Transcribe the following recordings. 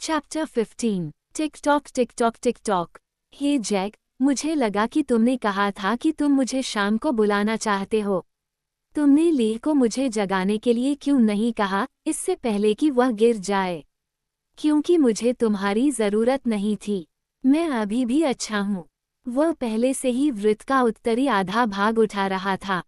Chapter 15। TikTok TikTok TikTok. Hey Jack, मुझे लगा कि तुमने कहा था कि तुम मुझे शाम को बुलाना चाहते हो। तुमने ली को मुझे जगाने के लिए क्यों नहीं कहा, इससे पहले कि वह गिर जाए? क्योंकि मुझे तुम्हारी ज़रूरत नहीं थी। मैं अभी भी अच्छा हूँ। वह पहले से ही वृत्त का उत्तरी आधा भाग उठा रहा था।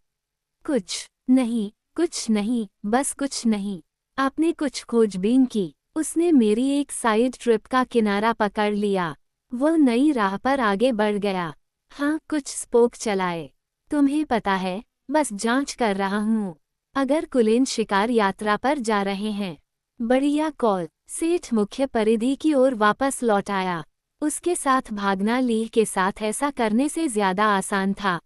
कुछ नहीं, बस कुछ नहीं। आपने कुछ खोजबीन की? उसने मेरी एक साइड ट्रिप का किनारा पकड़ लिया। वह नई राह पर आगे बढ़ गया। हाँ, कुछ स्पोक चलाए। तुम्हें पता है, बस जांच कर रहा हूँ। अगर कुलीन शिकार यात्रा पर जा रहे हैं। बढ़िया कॉल। सेठ मुख्य परिधि की ओर वापस लौट आया। उसके साथ भागना लीह के साथ ऐसा करने से ज्यादा आसान था।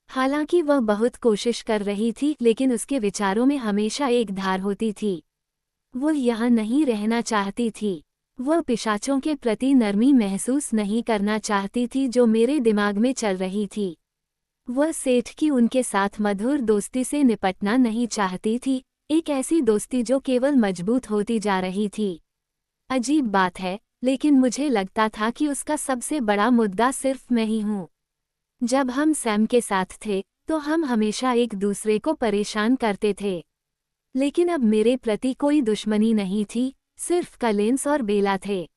हालांकि वह बहुत कोशिश कर रही थी, लेकिन उसके विचारों में हमेशा एक धार होती थी। वो यहाँ नहीं रहना चाहती थी। वह पिशाचों के प्रति नरमी महसूस नहीं करना चाहती थी जो मेरे दिमाग में चल रही थी। वह सेठ की उनके साथ मधुर दोस्ती से निपटना नहीं चाहती थी, एक ऐसी दोस्ती जो केवल मजबूत होती जा रही थी। अजीब बात है, लेकिन मुझे लगता था कि उसका सबसे बड़ा मुद्दा सिर्फ मैं ही हूँ। जब हम सैम के साथ थे, तो हम हमेशा एक दूसरे को परेशान करते थे। लेकिन अब मेरे प्रति कोई दुश्मनी नहीं थी, सिर्फ कलिंस और बेला थे।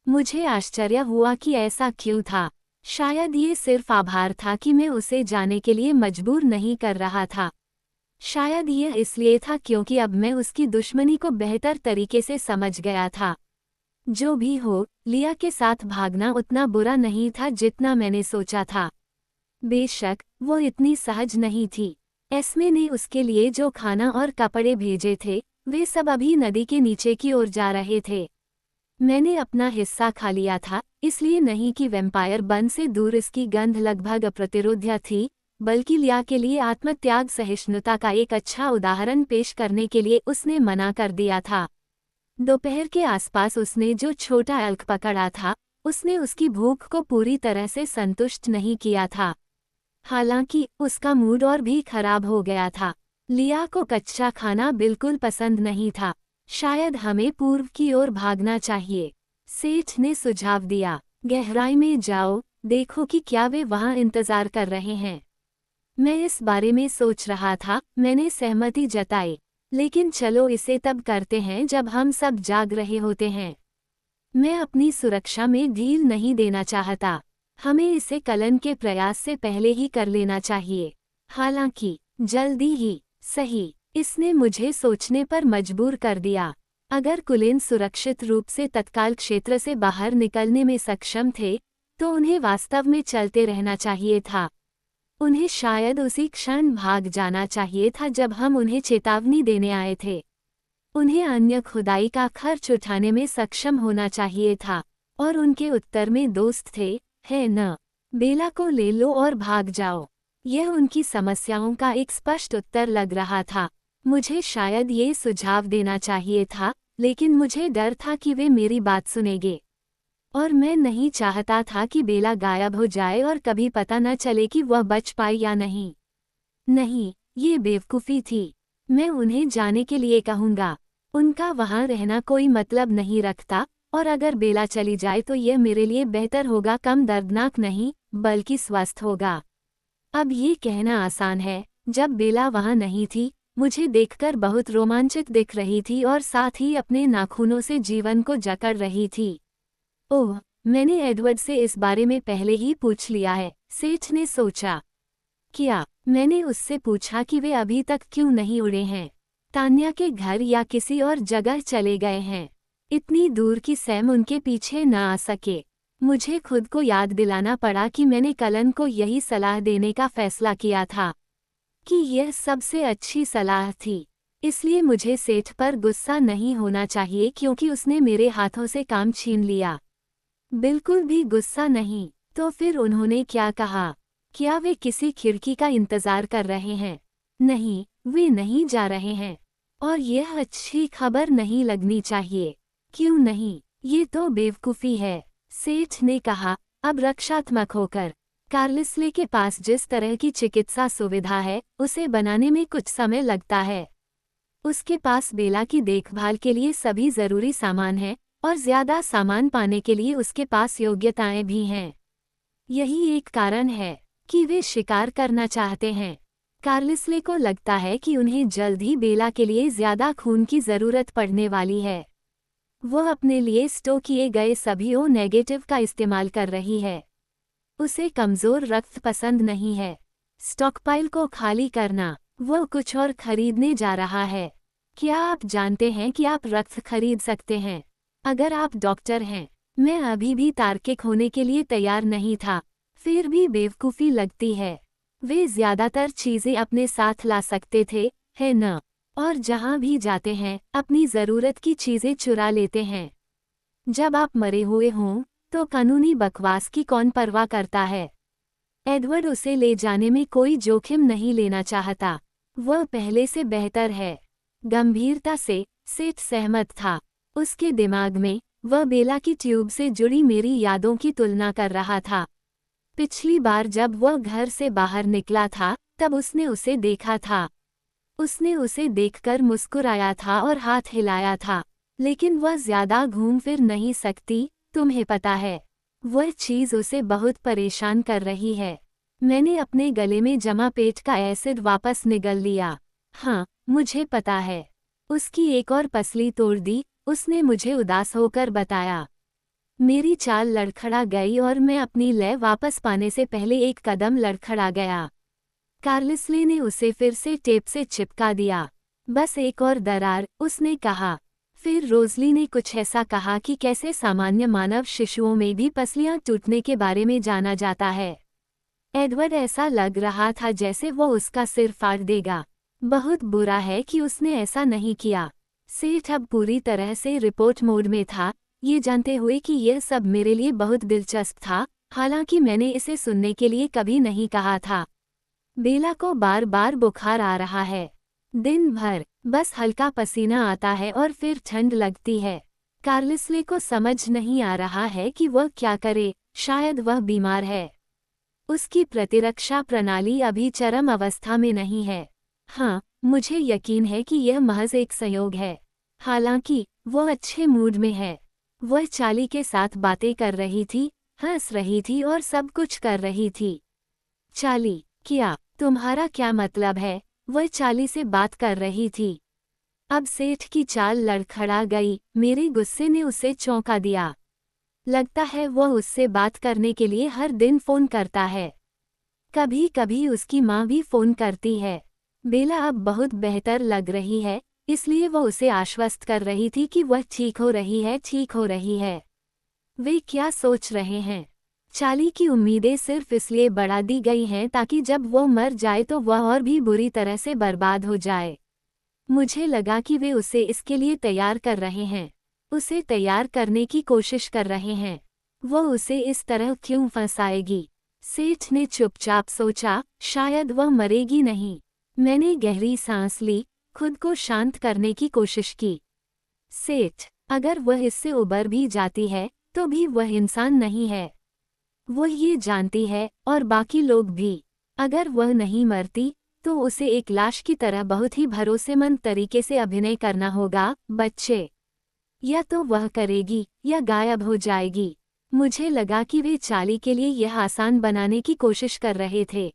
मुझे आश्चर्य हुआ कि ऐसा क्यों था। शायद ये सिर्फ आभार था कि मैं उसे जाने के लिए मजबूर नहीं कर रहा था। शायद यह इसलिए था क्योंकि अब मैं उसकी दुश्मनी को बेहतर तरीके से समझ गया था। जो भी हो, लिया के साथ भागना उतना बुरा नहीं था जितना मैंने सोचा था। बेशक, वो इतनी सहज नहीं थी। एस्मे ने उसके लिए जो खाना और कपड़े भेजे थे, वे सब अभी नदी के नीचे की ओर जा रहे थे। मैंने अपना हिस्सा खा लिया था, इसलिए नहीं कि वैम्पायर बन से दूर इसकी गंध लगभग अप्रतिरोध्य थी, बल्कि लिया के लिए आत्मत्याग सहिष्णुता का एक अच्छा उदाहरण पेश करने के लिए उसने मना कर दिया था। दोपहर के आसपास उसने जो छोटा एल्क पकड़ा था, उसने उसकी भूख को पूरी तरह से संतुष्ट नहीं किया था। हालांकि उसका मूड और भी खराब हो गया था। लिया को कच्चा खाना बिल्कुल पसंद नहीं था। शायद हमें पूर्व की ओर भागना चाहिए, सेठ ने सुझाव दिया। गहराई में जाओ, देखो कि क्या वे वहां इंतजार कर रहे हैं। मैं इस बारे में सोच रहा था, मैंने सहमति जताई। लेकिन चलो इसे तब करते हैं जब हम सब जाग रहे होते हैं। मैं अपनी सुरक्षा में ढील नहीं देना चाहता। हमें इसे कलन के प्रयास से पहले ही कर लेना चाहिए। हालांकि जल्दी ही। सही, इसने मुझे सोचने पर मजबूर कर दिया। अगर कुलीन सुरक्षित रूप से तत्काल क्षेत्र से बाहर निकलने में सक्षम थे, तो उन्हें वास्तव में चलते रहना चाहिए था। उन्हें शायद उसी क्षण भाग जाना चाहिए था जब हम उन्हें चेतावनी देने आए थे। उन्हें अन्य खुदाई का खर्च उठाने में सक्षम होना चाहिए था, और उनके उत्तर में दोस्त थे, है न? बेला को ले लो और भाग जाओ। यह उनकी समस्याओं का एक स्पष्ट उत्तर लग रहा था। मुझे शायद ये सुझाव देना चाहिए था, लेकिन मुझे डर था कि वे मेरी बात सुनेंगे। और मैं नहीं चाहता था कि बेला गायब हो जाए और कभी पता न चले कि वह बच पाई या नहीं। नहीं, ये बेवकूफ़ी थी। मैं उन्हें जाने के लिए कहूँगा। उनका वहाँ रहना कोई मतलब नहीं रखता, और अगर बेला चली जाए तो यह मेरे लिए बेहतर होगा, कम दर्दनाक नहीं, बल्कि स्वस्थ होगा। अब ये कहना आसान है, जब बेला वहाँ नहीं थी, मुझे देखकर बहुत रोमांचित दिख रही थी और साथ ही अपने नाखूनों से जीवन को जकड़ रही थी। ओह, मैंने एडवर्ड से इस बारे में पहले ही पूछ लिया है, सेठ ने सोचा। क्या? मैंने उससे पूछा कि वे अभी तक क्यों नहीं उड़े हैं। तान्या के घर या किसी और जगह चले गए हैं। इतनी दूर कि सैम उनके पीछे न आ सके। मुझे खुद को याद दिलाना पड़ा कि मैंने कलन को यही सलाह देने का फैसला किया था, कि यह सबसे अच्छी सलाह थी। इसलिए मुझे सेठ पर गुस्सा नहीं होना चाहिए क्योंकि उसने मेरे हाथों से काम छीन लिया। बिल्कुल भी गुस्सा नहीं। तो फिर उन्होंने क्या कहा? क्या वे किसी खिड़की का इंतजार कर रहे हैं? नहीं, वे नहीं जा रहे हैं। और यह अच्छी खबर नहीं लगनी चाहिए। क्यों नहीं? ये तो बेवकूफ़ी है, सेठ ने कहा, अब रक्षात्मक होकर। कार्लिसले के पास जिस तरह की चिकित्सा सुविधा है, उसे बनाने में कुछ समय लगता है। उसके पास बेला की देखभाल के लिए सभी जरूरी सामान है, और ज्यादा सामान पाने के लिए उसके पास योग्यताएं भी हैं। यही एक कारण है कि वे शिकार करना चाहते हैं। कार्लिस्ले को लगता है कि उन्हें जल्द ही बेला के लिए ज्यादा खून की जरूरत पड़ने वाली है। वो अपने लिए स्टोर किए गए सभी ओ नेगेटिव का इस्तेमाल कर रही है। उसे कमजोर रक्त पसंद नहीं है। स्टॉकपाइल को खाली करना। वो कुछ और खरीदने जा रहा है। क्या आप जानते हैं कि आप रक्त खरीद सकते हैं? अगर आप डॉक्टर हैं। मैं अभी भी तार्किक होने के लिए तैयार नहीं था, फिर भी बेवकूफ़ी लगती है। वे ज्यादातर चीजें अपने साथ ला सकते थे, है न? और जहां भी जाते हैं अपनी ज़रूरत की चीजें चुरा लेते हैं। जब आप मरे हुए हों तो कानूनी बकवास की कौन परवाह करता है? एडवर्ड उसे ले जाने में कोई जोखिम नहीं लेना चाहता। वह पहले से बेहतर है। गंभीरता से सेठ सहमत था। उसके दिमाग में वह बेला की ट्यूब से जुड़ी मेरी यादों की तुलना कर रहा था। पिछली बार जब वह घर से बाहर निकला था तब उसने उसे देखा था। उसने उसे देखकर मुस्कुराया था और हाथ हिलाया था, लेकिन वह ज्यादा घूम फिर नहीं सकती, तुम्हें पता है। वह चीज़ उसे बहुत परेशान कर रही है। मैंने अपने गले में जमा पेट का एसिड वापस निगल लिया। हाँ, मुझे पता है। उसकी एक और पसली तोड़ दी, उसने मुझे उदास होकर बताया। मेरी चाल लड़खड़ा गई और मैं अपनी लय वापस पाने से पहले एक कदम लड़खड़ा गया। कार्लिस्ले ने उसे फिर से टेप से चिपका दिया। बस एक और दरार, उसने कहा। फिर रोज़ली ने कुछ ऐसा कहा कि कैसे सामान्य मानव शिशुओं में भी पसलियां टूटने के बारे में जाना जाता है। एडवर्ड ऐसा लग रहा था जैसे वो उसका सिर फाड़ देगा। बहुत बुरा है कि उसने ऐसा नहीं किया। सेठ अब पूरी तरह से रिपोर्ट मोड में था, ये जानते हुए कि यह सब मेरे लिए बहुत दिलचस्प था, हालांकि मैंने इसे सुनने के लिए कभी नहीं कहा था। बेला को बार बार बुखार आ रहा है। दिन भर बस हल्का पसीना आता है और फिर ठंड लगती है। कार्लिस्ले को समझ नहीं आ रहा है कि वह क्या करे। शायद वह बीमार है। उसकी प्रतिरक्षा प्रणाली अभी चरम अवस्था में नहीं है। हाँ, मुझे यकीन है कि यह महज एक संयोग है। हालांकि वह अच्छे मूड में है। वह चाली के साथ बातें कर रही थी, हंस रही थी और सब कुछ कर रही थी। चाली, क्या तुम्हारा क्या मतलब है? वह चाली से बात कर रही थी। अब सेठ की चाल लड़खड़ा गई। मेरे गुस्से ने उसे चौंका दिया। लगता है वह उससे बात करने के लिए हर दिन फ़ोन करता है। कभी कभी उसकी माँ भी फ़ोन करती है। बेला अब बहुत बेहतर लग रही है, इसलिए वह उसे आश्वस्त कर रही थी कि वह ठीक हो रही है, ठीक हो रही है। वे क्या सोच रहे हैं? चाली की उम्मीदें सिर्फ इसलिए बढ़ा दी गई हैं ताकि जब वो मर जाए तो वह और भी बुरी तरह से बर्बाद हो जाए। मुझे लगा कि वे उसे इसके लिए तैयार कर रहे हैं, उसे तैयार करने की कोशिश कर रहे हैं। वो उसे इस तरह क्यों फंसाएगी? सेठ ने चुपचाप सोचा, शायद वह मरेगी नहीं। मैंने गहरी सांस ली, खुद को शांत करने की कोशिश की। सेठ, अगर वह इससे उबर भी जाती है तो भी वह इंसान नहीं है। वो ये जानती है और बाकी लोग भी। अगर वह नहीं मरती तो उसे एक लाश की तरह बहुत ही भरोसेमंद तरीके से अभिनय करना होगा। बच्चे, या तो वह करेगी या गायब हो जाएगी। मुझे लगा कि वे चाली के लिए यह आसान बनाने की कोशिश कर रहे थे।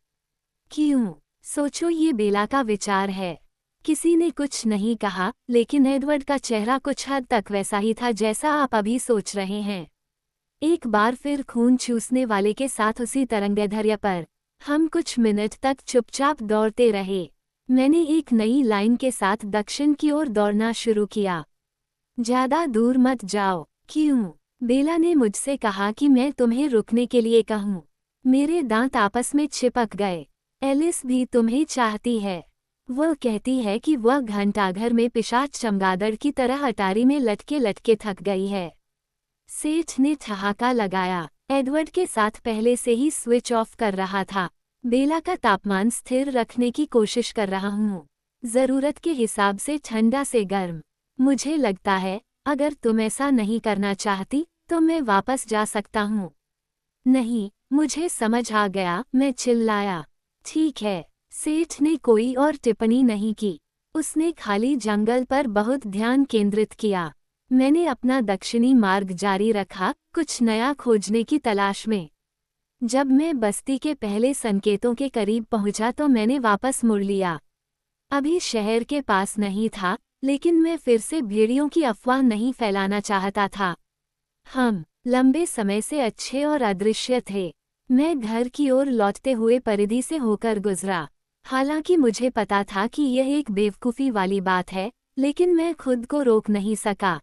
क्यों? सोचो, ये बेला का विचार है। किसी ने कुछ नहीं कहा, लेकिन एडवर्ड का चेहरा कुछ हद तक वैसा ही था जैसा आप अभी सोच रहे हैं। एक बार फिर खून चूसने वाले के साथ उसी तरंगदैर्घ्य पर हम कुछ मिनट तक चुपचाप दौड़ते रहे। मैंने एक नई लाइन के साथ दक्षिण की ओर दौड़ना शुरू किया। ज्यादा दूर मत जाओ। क्यों? बेला ने मुझसे कहा कि मैं तुम्हें रुकने के लिए कहूँ। मेरे दांत आपस में चिपक गए। एलिस भी तुम्हें चाहती है। वह कहती है कि वह घंटाघर में पिशाच चमगादड़ की तरह अटारी में लटके लटके थक गई है। सेठ ने ठहाका लगाया। एडवर्ड के साथ पहले से ही स्विच ऑफ कर रहा था। बेला का तापमान स्थिर रखने की कोशिश कर रहा हूँ, जरूरत के हिसाब से ठंडा से गर्म। मुझे लगता है अगर तुम ऐसा नहीं करना चाहती तो मैं वापस जा सकता हूँ। नहीं, मुझे समझ आ गया, मैं चिल्लाया। ठीक है। सेठ ने कोई और टिप्पणी नहीं की। उसने खाली जंगल पर बहुत ध्यान केंद्रित किया। मैंने अपना दक्षिणी मार्ग जारी रखा, कुछ नया खोजने की तलाश में। जब मैं बस्ती के पहले संकेतों के करीब पहुंचा तो मैंने वापस मुड़ लिया। अभी शहर के पास नहीं था, लेकिन मैं फिर से भेड़ियों की अफवाह नहीं फैलाना चाहता था। हम लंबे समय से अच्छे और अदृश्य थे। मैं घर की ओर लौटते हुए परिधि से होकर गुजरा। हालांकि मुझे पता था कि यह एक बेवकूफ़ी वाली बात है, लेकिन मैं खुद को रोक नहीं सका।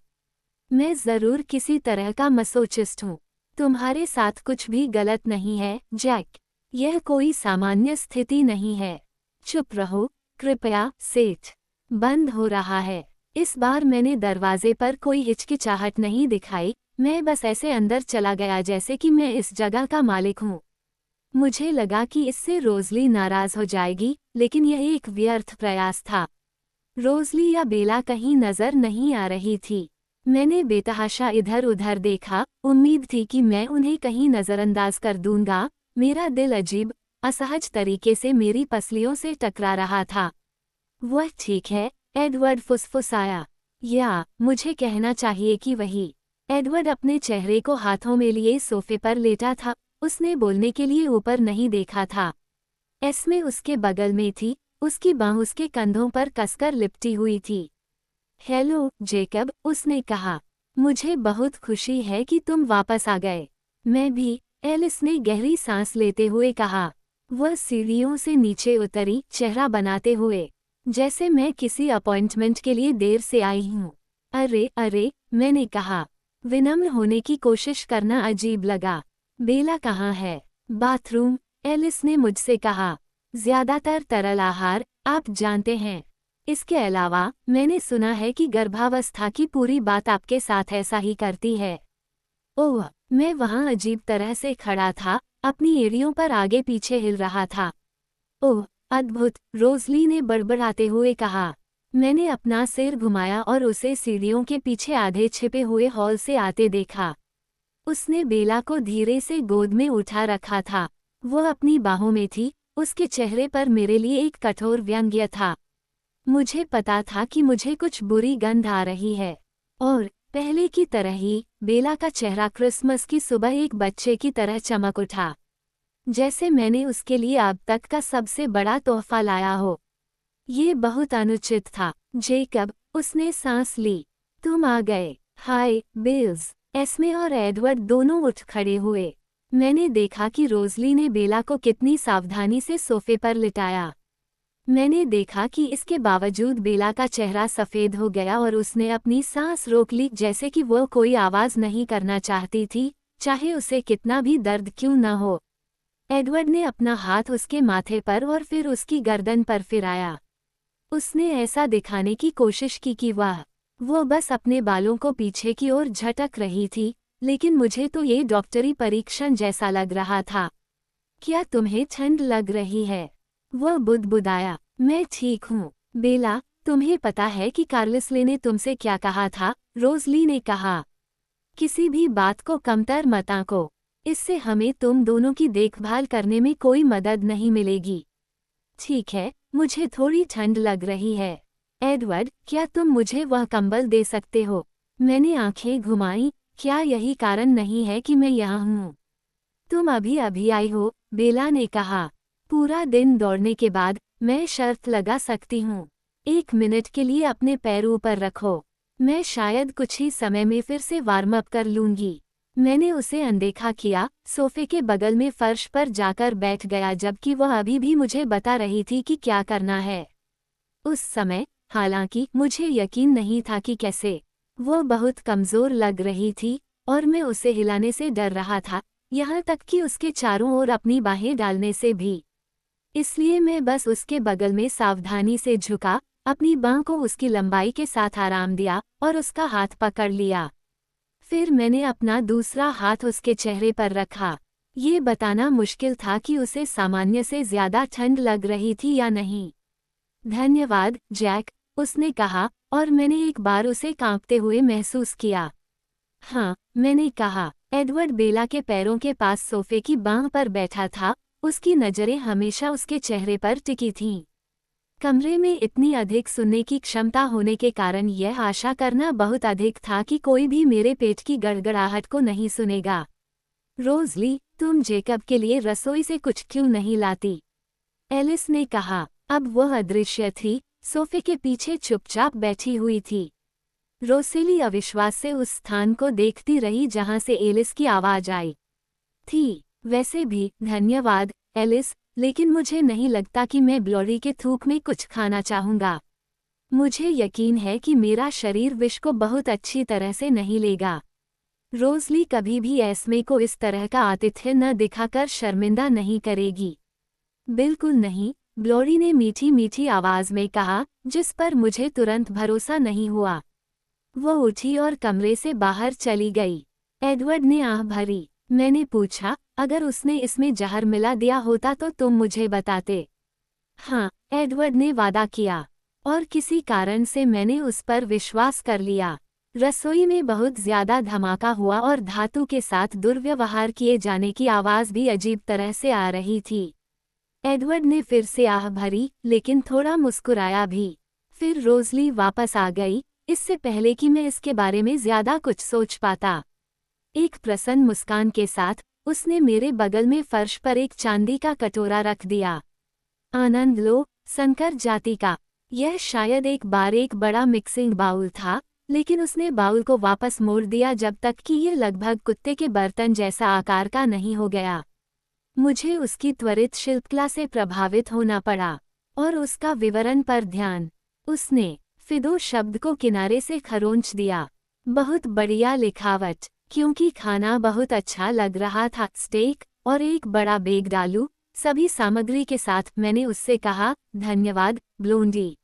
मैं ज़रूर किसी तरह का मसोचिस्ट हूँ। तुम्हारे साथ कुछ भी गलत नहीं है, जैक। यह कोई सामान्य स्थिति नहीं है। चुप रहो, कृपया, सेठ। बंद हो रहा है। इस बार मैंने दरवाजे पर कोई हिचकिचाहट नहीं दिखाई, मैं बस ऐसे अंदर चला गया जैसे कि मैं इस जगह का मालिक हूँ। मुझे लगा कि इससे रोज़ली नाराज़ हो जाएगी, लेकिन यह एक व्यर्थ प्रयास था। रोज़ली या बेला कहीं नज़र नहीं आ रही थी। मैंने बेतहाशा इधर-उधर देखा, उम्मीद थी कि मैं उन्हें कहीं नज़रअंदाज कर दूंगा। मेरा दिल अजीब, असहज तरीके से मेरी पसलियों से टकरा रहा था। वह ठीक है, एडवर्ड फुसफुसाया। या मुझे कहना चाहिए कि वही। एडवर्ड अपने चेहरे को हाथों में लिए सोफे पर लेटा था, उसने बोलने के लिए ऊपर नहीं देखा था। एस्मे उसके बगल में थी, उसकी बाँह उसके कंधों पर कसकर लिपटी हुई थी। हेलो, जेकब, उसने कहा। मुझे बहुत खुशी है कि तुम वापस आ गए। मैं भी, एलिस ने गहरी सांस लेते हुए कहा। वह सीढ़ियों से नीचे उतरी, चेहरा बनाते हुए, जैसे मैं किसी अपॉइंटमेंट के लिए देर से आई हूँ। अरे अरे, मैंने कहा। विनम्र होने की कोशिश करना अजीब लगा। बेला कहाँ है? बाथरूम, एलिस ने मुझसे कहा। ज्यादातर तरल आहार, आप जानते हैं। इसके अलावा, मैंने सुना है कि गर्भावस्था की पूरी बात आपके साथ ऐसा ही करती है। ओह, मैं वहाँ अजीब तरह से खड़ा था, अपनी एड़ियों पर आगे पीछे हिल रहा था। ओह, अद्भुत, रोज़ली ने बड़बड़ाते हुए कहा। मैंने अपना सिर घुमाया और उसे सीढ़ियों के पीछे आधे छिपे हुए हॉल से आते देखा। उसने बेला को धीरे से गोद में उठा रखा था। वह अपनी बाहों में थी, उसके चेहरे पर मेरे लिए एक कठोर व्यंग्य था। मुझे पता था कि मुझे कुछ बुरी गंध आ रही है। और पहले की तरह ही, बेला का चेहरा क्रिसमस की सुबह एक बच्चे की तरह चमक उठा। जैसे मैंने उसके लिए अब तक का सबसे बड़ा तोहफा लाया हो। ये बहुत अनुचित था, जेकब, उसने सांस ली। तुम आ गए। हाय, बेल्स। एस्मे और एडवर्ड दोनों उठ खड़े हुए। मैंने देखा कि रोज़ली ने बेला को कितनी सावधानी से सोफे पर लिटाया। मैंने देखा कि इसके बावजूद बेला का चेहरा सफ़ेद हो गया और उसने अपनी सांस रोक ली, जैसे कि वह कोई आवाज़ नहीं करना चाहती थी, चाहे उसे कितना भी दर्द क्यों न हो। एडवर्ड ने अपना हाथ उसके माथे पर और फिर उसकी गर्दन पर फिराया। उसने ऐसा दिखाने की कोशिश की कि वो बस अपने बालों को पीछे की ओर झटक रही थी, लेकिन मुझे तो ये डॉक्टरी परीक्षण जैसा लग रहा था। क्या तुम्हें ठंड लग रही है? वह बुदबुदाया। मैं ठीक हूँ। बेला, तुम्हें पता है कि कार्लिसले ने तुमसे क्या कहा था? रोज़ली ने कहा। किसी भी बात को कमतर मत आंको। इससे हमें तुम दोनों की देखभाल करने में कोई मदद नहीं मिलेगी। ठीक है, मुझे थोड़ी ठंड लग रही है। एडवर्ड, क्या तुम मुझे वह कंबल दे सकते हो? मैंने आंखें घुमाईं। क्या यही कारण नहीं है कि मैं यहाँ हूँ? तुम अभी अभी आई हो, बेला ने कहा। पूरा दिन दौड़ने के बाद, मैं शर्त लगा सकती हूँ। 1 मिनट के लिए अपने पैर ऊपर रखो। मैं शायद कुछ ही समय में फिर से वार्म अप कर लूँगी। मैंने उसे अनदेखा किया, सोफे के बगल में फर्श पर जाकर बैठ गया जबकि वह अभी भी मुझे बता रही थी कि क्या करना है। उस समय, हालांकि मुझे यकीन नहीं था कि कैसे। वो बहुत कमज़ोर लग रही थी, और मैं उसे हिलाने से डर रहा था, यहाँ तक कि उसके चारों ओर अपनी बाहें डालने से भी। इसलिए मैं बस उसके बगल में सावधानी से झुका, अपनी बाँह को उसकी लंबाई के साथ आराम दिया, और उसका हाथ पकड़ लिया। फिर मैंने अपना दूसरा हाथ उसके चेहरे पर रखा। ये बताना मुश्किल था कि उसे सामान्य से ज़्यादा ठंड लग रही थी या नहीं। धन्यवाद, जैक, उसने कहा, और मैंने एक बार उसे कांपते हुए महसूस किया। हाँ, मैंने कहा। एडवर्ड बेला के पैरों के पास सोफे की बाँह पर बैठा था, उसकी नज़रें हमेशा उसके चेहरे पर टिकी थीं। कमरे में इतनी अधिक सुनने की क्षमता होने के कारण यह आशा करना बहुत अधिक था कि कोई भी मेरे पेट की गड़गड़ाहट को नहीं सुनेगा। रोज़ली, तुम जेकब के लिए रसोई से कुछ क्यों नहीं लाती? एलिस ने कहा। अब वह अदृश्य थी, सोफे के पीछे चुपचाप बैठी हुई थी। रोसेली अविश्वास से उस स्थान को देखती रही जहां से एलिस की आवाज आई थी। वैसे भी, धन्यवाद, एलिस, लेकिन मुझे नहीं लगता कि मैं ब्लोरी के थूक में कुछ खाना चाहूंगा। मुझे यकीन है कि मेरा शरीर विष को बहुत अच्छी तरह से नहीं लेगा। रोज़ली कभी भी एस्मे को इस तरह का आतिथ्य न दिखाकर शर्मिंदा नहीं करेगी। बिल्कुल नहीं, ब्लोरी ने मीठी मीठी आवाज में कहा, जिस पर मुझे तुरंत भरोसा नहीं हुआ। वो उठी और कमरे से बाहर चली गई। एडवर्ड ने आह भरी। मैंने पूछा, अगर उसने इसमें जहर मिला दिया होता तो तुम मुझे बताते? हाँ, एडवर्ड ने वादा किया, और किसी कारण से मैंने उस पर विश्वास कर लिया। रसोई में बहुत ज्यादा धमाका हुआ और धातु के साथ दुर्व्यवहार किए जाने की आवाज भी अजीब तरह से आ रही थी। एडवर्ड ने फिर से आह भरी, लेकिन थोड़ा मुस्कुराया भी। फिर रोज़ली वापस आ गई, इससे पहले कि मैं इसके बारे में ज्यादा कुछ सोच पाता। एक प्रसन्न मुस्कान के साथ उसने मेरे बगल में फर्श पर एक चांदी का कटोरा रख दिया। आनंद लो, संकर जाति का। यह शायद एक बड़ा मिक्सिंग बाउल था, लेकिन उसने बाउल को वापस मोड़ दिया जब तक कि यह लगभग कुत्ते के बर्तन जैसा आकार का नहीं हो गया। मुझे उसकी त्वरित शिल्पकला से प्रभावित होना पड़ा, और उसका विवरण पर ध्यान। उसने फिदो शब्द को किनारे से खरोंच दिया। बहुत बढ़िया लिखावट, क्योंकि खाना बहुत अच्छा लग रहा था। स्टेक और एक बड़ा बेग डालू, सभी सामग्री के साथ। मैंने उससे कहा, धन्यवाद, ब्लोंडी।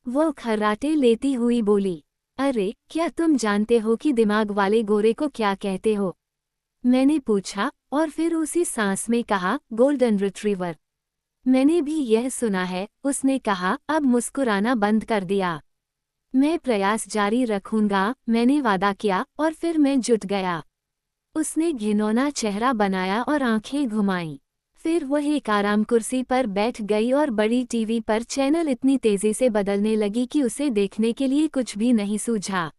वो खर्राटे लेती हुई बोली, अरे, क्या तुम जानते हो कि दिमाग वाले गोरे को क्या कहते हो? मैंने पूछा, और फिर उसी सांस में कहा, गोल्डन रिट्रीवर। मैंने भी यह सुना है, उसने कहा, अब मुस्कुराना बंद कर दिया। मैं प्रयास जारी रखूंगा, मैंने वादा किया, और फिर मैं जुट गया। उसने घिनौना चेहरा बनाया और आंखें घुमाईं। फिर वह एक आराम कुर्सी पर बैठ गई और बड़ी टीवी पर चैनल इतनी तेजी से बदलने लगी कि उसे देखने के लिए कुछ भी नहीं सूझा।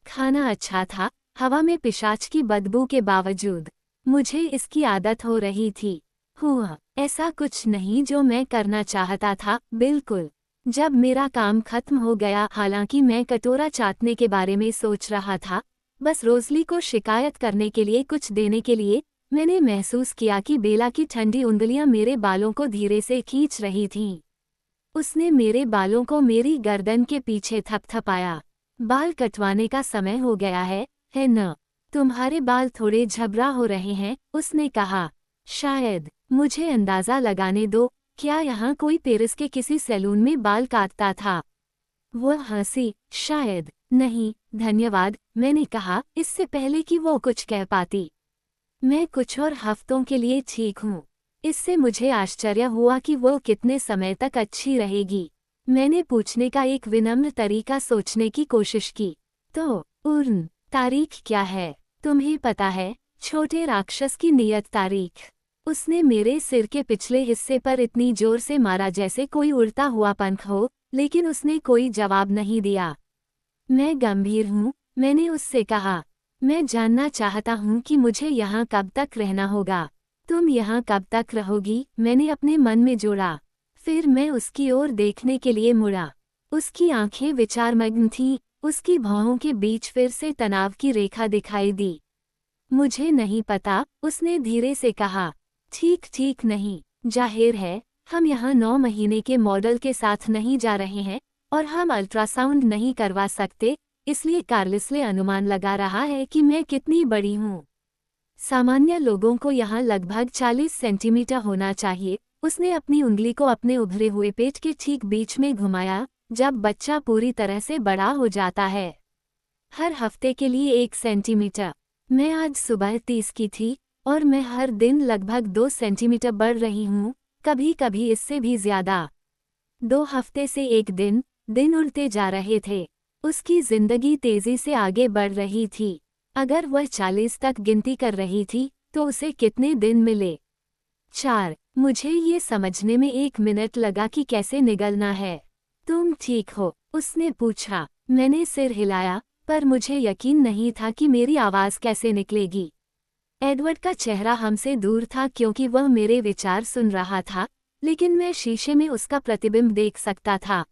खाना अच्छा था, हवा में पिशाच की बदबू के बावजूद। मुझे इसकी आदत हो रही थी। हुआ ऐसा कुछ नहीं जो मैं करना चाहता था, बिल्कुल। जब मेरा काम खत्म हो गया, हालांकि मैं कटोरा चाटने के बारे में सोच रहा था, बस रोज़ली को शिकायत करने के लिए कुछ देने के लिए, मैंने महसूस किया कि बेला की ठंडी उंगलियां मेरे बालों को धीरे से खींच रही थीं। उसने मेरे बालों को मेरी गर्दन के पीछे थपथपाया। बाल कटवाने का समय हो गया है न? तुम्हारे बाल थोड़े झबरा हो रहे हैं, उसने कहा। शायद, मुझे अंदाजा लगाने दो, क्या यहाँ कोई पेरिस के किसी सैलून में बाल काटता था? वह हंसी, शायद नहीं, धन्यवाद, मैंने कहा, इससे पहले कि वो कुछ कह पाती। मैं कुछ और हफ्तों के लिए ठीक हूँ। इससे मुझे आश्चर्य हुआ कि वो कितने समय तक अच्छी रहेगी। मैंने पूछने का एक विनम्र तरीका सोचने की कोशिश की। तो, उर्न, तारीख क्या है? तुम्हें पता है, छोटे राक्षस की नियत तारीख। उसने मेरे सिर के पिछले हिस्से पर इतनी जोर से मारा जैसे कोई उड़ता हुआ पंख हो, लेकिन उसने कोई जवाब नहीं दिया। मैं गंभीर हूँ, मैंने उससे कहा। मैं जानना चाहता हूँ कि मुझे यहाँ कब तक रहना होगा। तुम यहाँ कब तक रहोगी? मैंने अपने मन में जोड़ा। फिर मैं उसकी ओर देखने के लिए मुड़ा। उसकी आंखें विचारमग्न थीं, उसकी भौहों के बीच फिर से तनाव की रेखा दिखाई दी। मुझे नहीं पता, उसने धीरे से कहा। ठीक ठीक नहीं, जाहिर है, हम यहाँ 9 महीने के मॉडल के साथ नहीं जा रहे हैं, और हम अल्ट्रासाउंड नहीं करवा सकते, इसलिए कार्लिसले अनुमान लगा रहा है कि मैं कितनी बड़ी हूँ। सामान्य लोगों को यहाँ लगभग 40 सेंटीमीटर होना चाहिए। उसने अपनी उंगली को अपने उभरे हुए पेट के ठीक बीच में घुमाया, जब बच्चा पूरी तरह से बड़ा हो जाता है। हर हफ्ते के लिए 1 सेंटीमीटर। मैं आज सुबह 30 की थी, और मैं हर दिन लगभग 2 सेंटीमीटर बढ़ रही हूँ, कभी कभी इससे भी ज्यादा। 2 हफ्ते से एक दिन उड़ते जा रहे थे। उसकी जिंदगी तेजी से आगे बढ़ रही थी। अगर वह 40 तक गिनती कर रही थी, तो उसे कितने दिन मिले? 4। मुझे ये समझने में 1 मिनट लगा कि कैसे निगलना है। तुम ठीक हो? उसने पूछा। मैंने सिर हिलाया, पर मुझे यकीन नहीं था कि मेरी आवाज़ कैसे निकलेगी। एडवर्ड का चेहरा हमसे दूर था क्योंकि वह मेरे विचार सुन रहा था, लेकिन मैं शीशे में उसका प्रतिबिंब देख सकता था।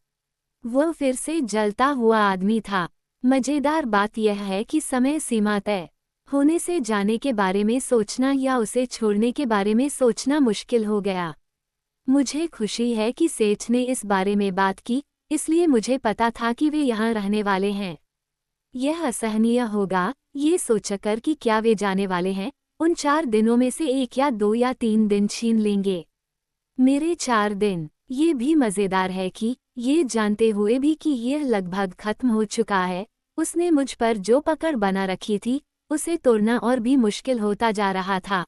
वह फिर से जलता हुआ आदमी था। मजेदार बात यह है कि समय सीमा तय होने से जाने के बारे में सोचना या उसे छोड़ने के बारे में सोचना मुश्किल हो गया। मुझे खुशी है कि सेठ ने इस बारे में बात की, इसलिए मुझे पता था कि वे यहाँ रहने वाले हैं। यह असहनीय होगा, ये सोचकर कि क्या वे जाने वाले हैं, उन 4 दिनों में से 1 या 2 या 3 दिन छीन लेंगे। मेरे 4 दिन। ये भी मज़ेदार है कि, ये जानते हुए भी कि यह लगभग खत्म हो चुका है, उसने मुझ पर जो पकड़ बना रखी थी, उसे तोड़ना और भी मुश्किल होता जा रहा था।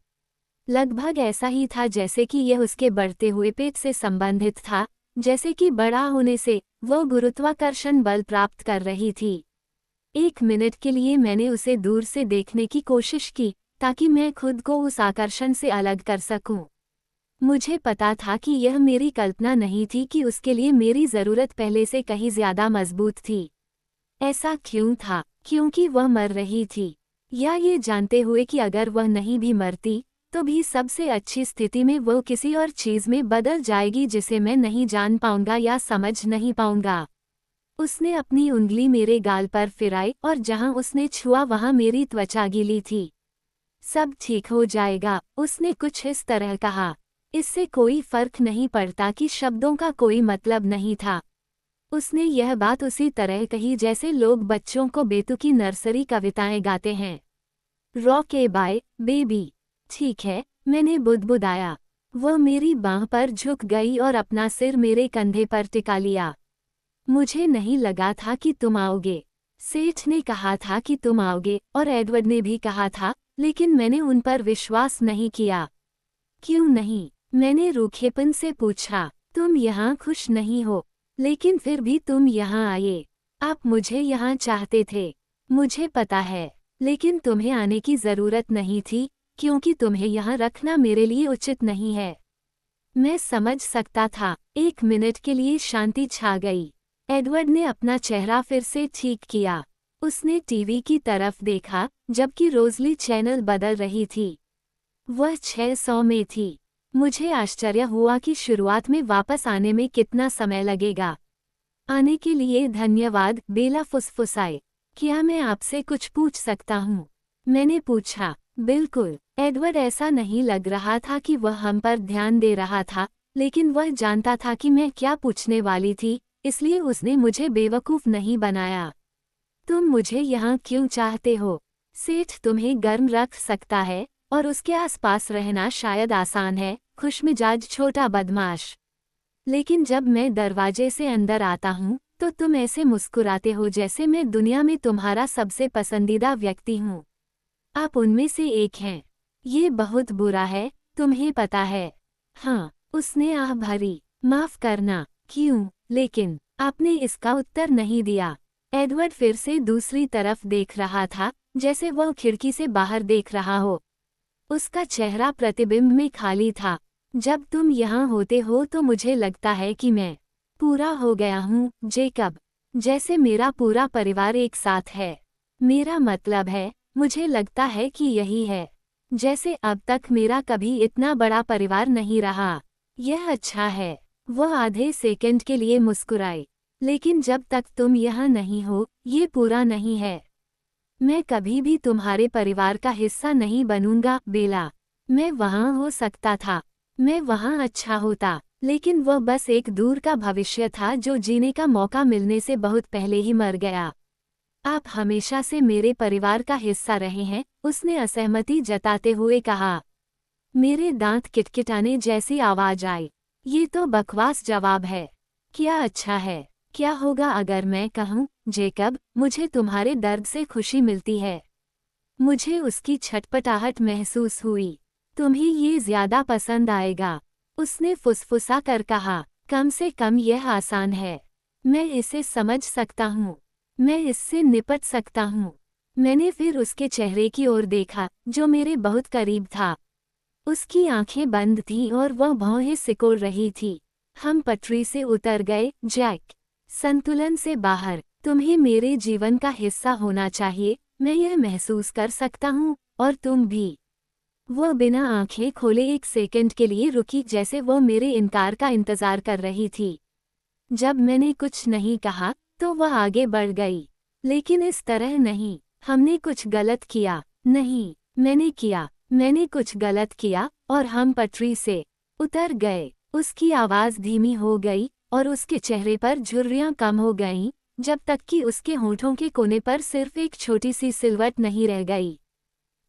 लगभग ऐसा ही था जैसे कि यह उसके बढ़ते हुए पेट से संबंधित था, जैसे कि बड़ा होने से वह गुरुत्वाकर्षण बल प्राप्त कर रही थी। 1 मिनट के लिए मैंने उसे दूर से देखने की कोशिश की, ताकि मैं खुद को उस आकर्षण से अलग कर सकूं। मुझे पता था कि यह मेरी कल्पना नहीं थी कि उसके लिए मेरी ज़रूरत पहले से कहीं ज़्यादा मजबूत थी। ऐसा क्यों था? क्योंकि वह मर रही थी, या ये जानते हुए कि अगर वह नहीं भी मरती, तो भी सबसे अच्छी स्थिति में वह किसी और चीज़ में बदल जाएगी जिसे मैं नहीं जान पाऊंगा या समझ नहीं पाऊंगा। उसने अपनी उंगली मेरे गाल पर फिराई और जहां उसने छुआ वहां मेरी त्वचा गीली थी। सब ठीक हो जाएगा, उसने कुछ इस तरह कहा। इससे कोई फर्क नहीं पड़ता कि शब्दों का कोई मतलब नहीं था। उसने यह बात उसी तरह कही जैसे लोग बच्चों को बेतुकी नर्सरी कविताएं गाते हैं। रॉक ए बाय बेबी। ठीक है, मैंने बुदबुदाया। वह मेरी बांह पर झुक गई और अपना सिर मेरे कंधे पर टिका लिया। मुझे नहीं लगा था कि तुम आओगे। सेठ ने कहा था कि तुम आओगे और एडवर्ड ने भी कहा था, लेकिन मैंने उन पर विश्वास नहीं किया। क्यों नहीं? मैंने रूखेपन से पूछा। तुम यहाँ खुश नहीं हो, लेकिन फिर भी तुम यहाँ आए। आप मुझे यहाँ चाहते थे, मुझे पता है, लेकिन तुम्हें आने की ज़रूरत नहीं थी, क्योंकि तुम्हें यहाँ रखना मेरे लिए उचित नहीं है। मैं समझ सकता था। 1 मिनट के लिए शांति छा गई। एडवर्ड ने अपना चेहरा फिर से ठीक किया। उसने टीवी की तरफ देखा, जबकि रोज़ली चैनल बदल रही थी। वह 600 में थी। मुझे आश्चर्य हुआ कि शुरुआत में वापस आने में कितना समय लगेगा। आने के लिए धन्यवाद, बेला फुसफुसाए। क्या मैं आपसे कुछ पूछ सकता हूँ? मैंने पूछा। बिल्कुल। एडवर्ड ऐसा नहीं लग रहा था कि वह हम पर ध्यान दे रहा था, लेकिन वह जानता था कि मैं क्या पूछने वाली थी, इसलिए उसने मुझे बेवकूफ़ नहीं बनाया। तुम मुझे यहाँ क्यों चाहते हो? सेठ तुम्हें गर्म रख सकता है, और उसके आसपास रहना शायद आसान है, खुशमिजाज छोटा बदमाश। लेकिन जब मैं दरवाजे से अंदर आता हूँ, तो तुम ऐसे मुस्कुराते हो जैसे मैं दुनिया में तुम्हारा सबसे पसंदीदा व्यक्ति हूँ। आप उनमें से एक हैं। ये बहुत बुरा है, तुम्हें पता है। हाँ, उसने आह भरी। माफ़ करना। क्यों? लेकिन आपने इसका उत्तर नहीं दिया। एडवर्ड फिर से दूसरी तरफ देख रहा था, जैसे वह खिड़की से बाहर देख रहा हो। उसका चेहरा प्रतिबिंब में खाली था। जब तुम यहाँ होते हो तो मुझे लगता है कि मैं पूरा हो गया हूँ, जेकब। जैसे मेरा पूरा परिवार एक साथ है। मेरा मतलब है, मुझे लगता है कि यही है। जैसे अब तक मेरा कभी इतना बड़ा परिवार नहीं रहा। यह अच्छा है। वह आधे सेकंड के लिए मुस्कुराई। लेकिन जब तक तुम यहाँ नहीं हो, ये पूरा नहीं है। मैं कभी भी तुम्हारे परिवार का हिस्सा नहीं बनूंगा, बेला। मैं वहाँ हो सकता था। मैं वहाँ अच्छा होता, लेकिन वह बस एक दूर का भविष्य था जो जीने का मौका मिलने से बहुत पहले ही मर गया। आप हमेशा से मेरे परिवार का हिस्सा रहे हैं, उसने असहमति जताते हुए कहा। मेरे दांत किटकिटाने जैसी आवाज आई। ये तो बकवास जवाब है। क्या अच्छा है? क्या होगा अगर मैं कहूँ, जेकब, मुझे तुम्हारे दर्द से खुशी मिलती है? मुझे उसकी छटपटाहट महसूस हुई। तुम्हें ये ज्यादा पसंद आएगा, उसने फुसफुसा कर कहा। कम से कम यह आसान है। मैं इसे समझ सकता हूँ। मैं इससे निपट सकता हूँ। मैंने फिर उसके चेहरे की ओर देखा, जो मेरे बहुत करीब था। उसकी आंखें बंद थीं और वह भौहें सिकोड़ रही थी। हम पटरी से उतर गए, जैक। संतुलन से बाहर। तुम्हें मेरे जीवन का हिस्सा होना चाहिए, मैं यह महसूस कर सकता हूँ, और तुम भी। वह बिना आंखें खोले एक सेकंड के लिए रुकी, जैसे वह मेरे इनकार का इंतजार कर रही थी। जब मैंने कुछ नहीं कहा तो वह आगे बढ़ गई। लेकिन इस तरह नहीं। हमने कुछ गलत किया। नहीं, मैंने कुछ गलत किया, और हम पटरी से उतर गए। उसकी आवाज़ धीमी हो गई और उसके चेहरे पर झुर्रियां कम हो गईं, जब तक कि उसके होठों के कोने पर सिर्फ एक छोटी सी सिलवट नहीं रह गई।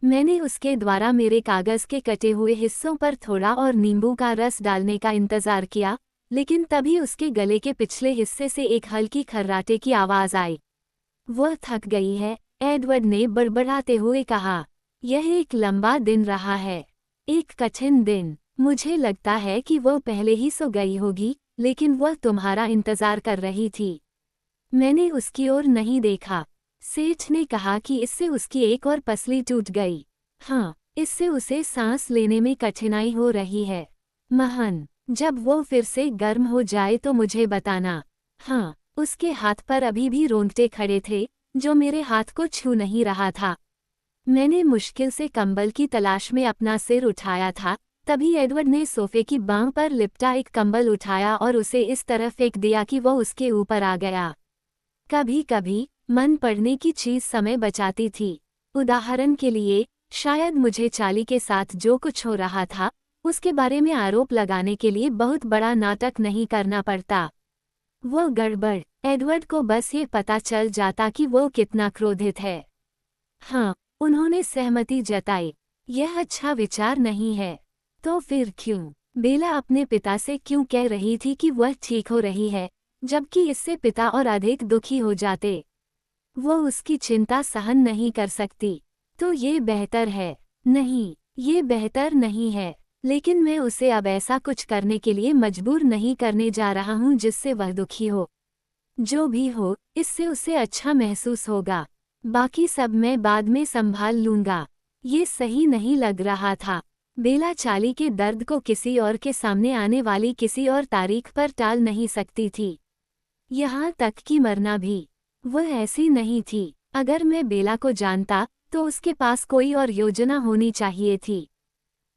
मैंने उसके द्वारा मेरे कागज़ के कटे हुए हिस्सों पर थोड़ा और नींबू का रस डालने का इंतज़ार किया, लेकिन तभी उसके गले के पिछले हिस्से से एक हल्की खर्राटे की आवाज़ आई। वह थक गई है, एडवर्ड ने बड़बड़ाते हुए कहा। यह एक लंबा दिन रहा है। एक कठिन दिन। मुझे लगता है कि वह पहले ही सो गई होगी, लेकिन वह तुम्हारा इंतज़ार कर रही थी। मैंने उसकी ओर नहीं देखा। सेठ ने कहा कि इससे उसकी एक और पसली टूट गई। हाँ, इससे उसे सांस लेने में कठिनाई हो रही है। महन, जब वो फिर से गर्म हो जाए तो मुझे बताना। हाँ, उसके हाथ पर अभी भी रोंगटे खड़े थे, जो मेरे हाथ को छू नहीं रहा था। मैंने मुश्किल से कंबल की तलाश में अपना सिर उठाया था, तभी एडवर्ड ने सोफे की बांह पर लिपटा एक कंबल उठाया और उसे इस तरह फेंक दिया कि वह उसके ऊपर आ गया। कभी कभी मन पढ़ने की चीज समय बचाती थी। उदाहरण के लिए, शायद मुझे चार्ली के साथ जो कुछ हो रहा था, उसके बारे में आरोप लगाने के लिए बहुत बड़ा नाटक नहीं करना पड़ता। वो गड़बड़। एडवर्ड को बस ये पता चल जाता कि वो कितना क्रोधित है। हाँ, उन्होंने सहमति जताई। यह अच्छा विचार नहीं है। तो फिर क्यों? बेला अपने पिता से क्यों कह रही थी कि वह ठीक हो रही है, जबकि इससे पिता और अधिक दुखी हो जाते? वो उसकी चिंता सहन नहीं कर सकती। तो ये बेहतर है। नहीं, ये बेहतर नहीं है। लेकिन मैं उसे अब ऐसा कुछ करने के लिए मजबूर नहीं करने जा रहा हूँ जिससे वह दुखी हो। जो भी हो, इससे उसे अच्छा महसूस होगा। बाकी सब मैं बाद में संभाल लूंगा। ये सही नहीं लग रहा था। बेला चार्ली के दर्द को किसी और के सामने आने वाली किसी और तारीख पर टाल नहीं सकती थी। यहाँ तक कि मरना भी। वह ऐसी नहीं थी। अगर मैं बेला को जानता, तो उसके पास कोई और योजना होनी चाहिए थी।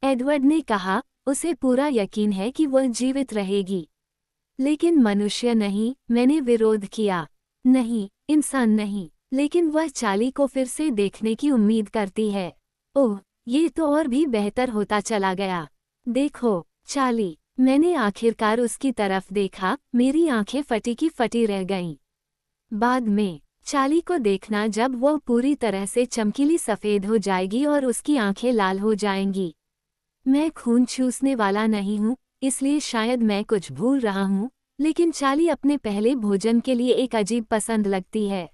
एडवर्ड ने कहा, उसे पूरा यकीन है कि वह जीवित रहेगी। लेकिन मनुष्य नहीं, मैंने विरोध किया। नहीं, इंसान नहीं। लेकिन वह चार्ली को फिर से देखने की उम्मीद करती है। ओह, ये तो और भी बेहतर होता चला गया। देखो, चार्ली। मैंने आखिरकार उसकी तरफ देखा, मेरी आंखें फटी की फटी रह गईं। बाद में, चार्ली को देखना जब वह पूरी तरह से चमकीली सफ़ेद हो जाएगी और उसकी आंखें लाल हो जाएंगी। मैं खून चूसने वाला नहीं हूँ, इसलिए शायद मैं कुछ भूल रहा हूँ, लेकिन चार्ली अपने पहले भोजन के लिए एक अजीब पसंद लगती है।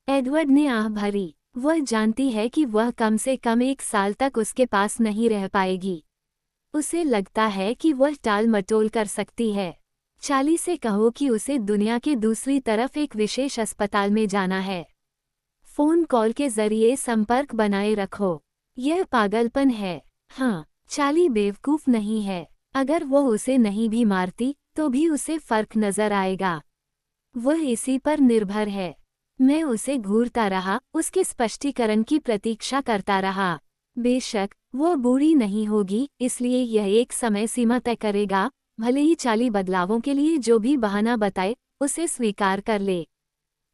एडवर्ड ने आह भरी। वह जानती है कि वह कम से कम 1 साल तक उसके पास नहीं रह पाएगी। उसे लगता है कि वह टाल मटोल कर सकती है। चार्ली से कहो कि उसे दुनिया के दूसरी तरफ एक विशेष अस्पताल में जाना है। फ़ोन कॉल के जरिए संपर्क बनाए रखो। यह पागलपन है। हाँ, चार्ली बेवकूफ़ नहीं है। अगर वो उसे नहीं भी मारती, तो भी उसे फर्क नजर आएगा। वह इसी पर निर्भर है। मैं उसे घूरता रहा, उसके स्पष्टीकरण की प्रतीक्षा करता रहा। बेशक, वो बूढ़ी नहीं होगी, इसलिए यह एक समय सीमा तय करेगा, भले ही चार्ली बदलावों के लिए जो भी बहाना बताए, उसे स्वीकार कर ले।